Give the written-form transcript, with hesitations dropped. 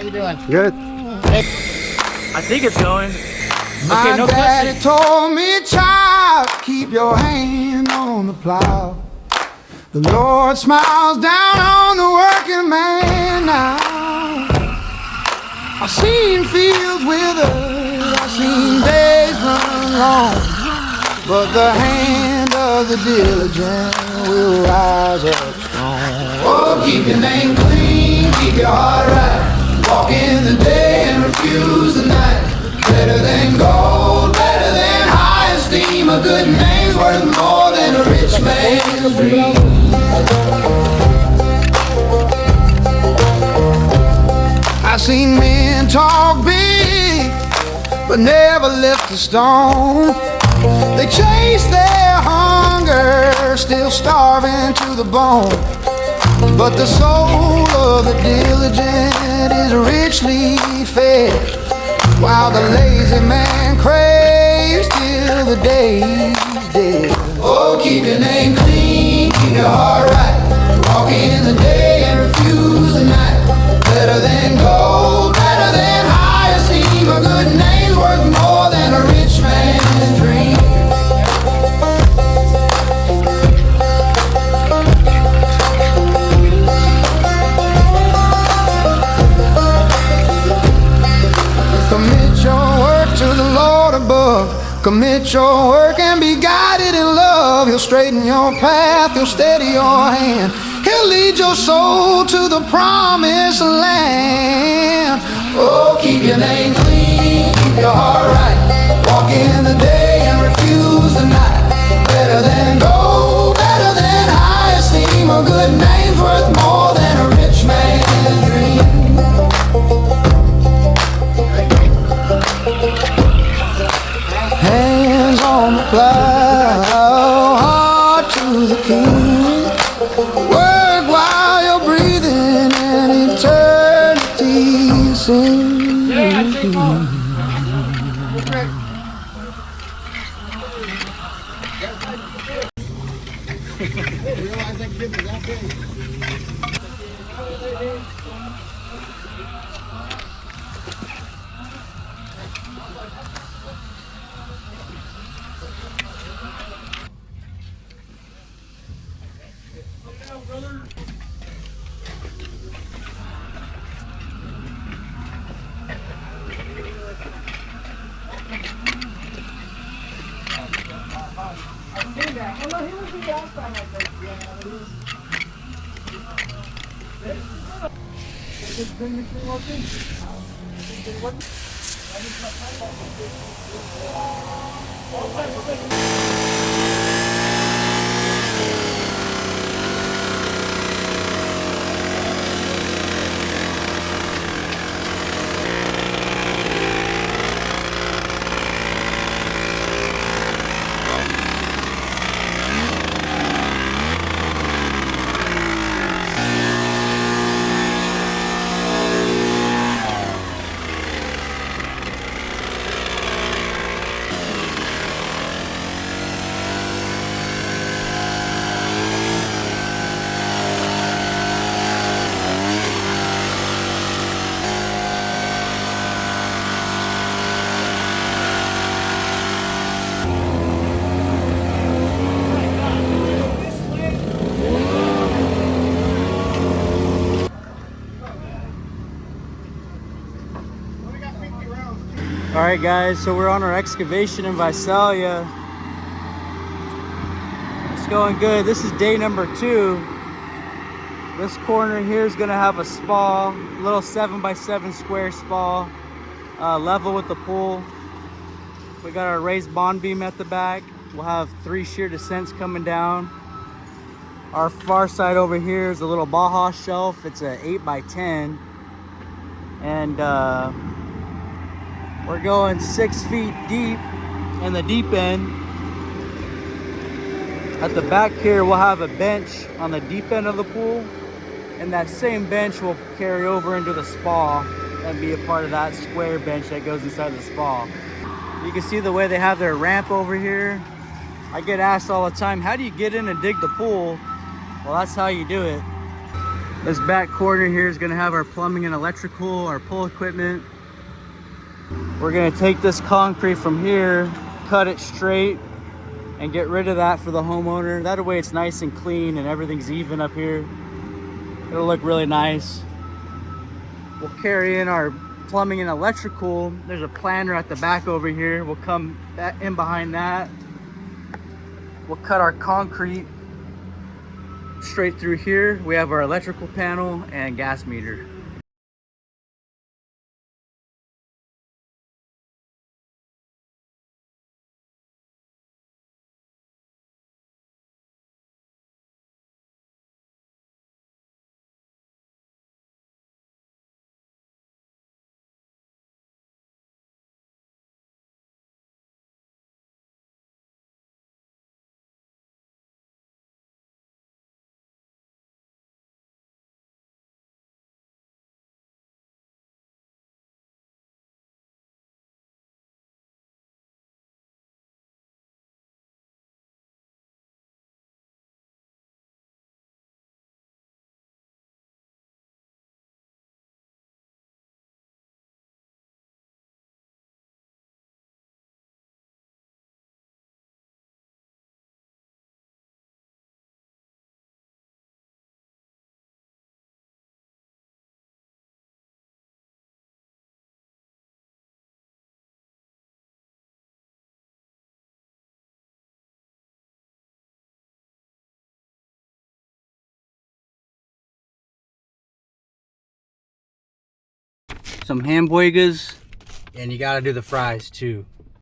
you doing? Good. I think it's going. My Okay, no daddy question. told me, child, keep your hand on the plow. The Lord smiles down on the working man now. I've seen fields withered, I've seen days run long, but the hand of the diligent will rise up strong. Oh, keep your name clean, keep your heart right. Walk in the day and refuse the night. Better than gold, better than high esteem. A good name's worth more than a rich man's dream. I've seen men talk big, but never lift a stone. They chase their hunger, still starving to the bone. But the soul of the diligent is richly fed, while the lazy man craves till the day's dead. Oh, keep your name clean, keep your heart right. Walk in the day and refuse the night. Better than gold, better than high esteem. A good name's worth more than a rich man's dream. Commit your work to the Lord above. Commit your work and be guided in love. He'll straighten your path, he'll steady your hand. He'll lead your soul to the promised land. Oh, keep your name clean, keep your heart right. Walk in the day and refuse the night. Better than gold, better than high esteem. A good name's worth more than a rich man's dream. Hands on the plow, heart to the king. Work while you're breathing and eternity sing. Alright guys, so we're on our excavation in Visalia. It's going good. This is day number 2. This corner here is going to have a spa, little 7x7 square spa, level with the pool. We got our raised bond beam at the back. We'll have 3 shear descents coming down. Our far side over here is a little Baja shelf. It's a 8x10. And we're going 6 feet deep in the deep end. At the back here, we'll have a bench on the deep end of the pool. And that same bench will carry over into the spa and be a part of that square bench that goes inside the spa. You can see the way they have their ramp over here. I get asked all the time, how do you get in and dig the pool? Well, that's how you do it. This back corner here is gonna have our plumbing and electrical, our pull equipment. We're gonna take this concrete from here, cut it straight, and get rid of that for the homeowner. That way it's nice and clean and everything's even up here. It'll look really nice. We'll carry in our plumbing and electrical. There's a planter at the back over here. We'll come in behind that. We'll cut our concrete straight through here. We have our electrical panel and gas meter. Some hamburgers, and you gotta do the fries too.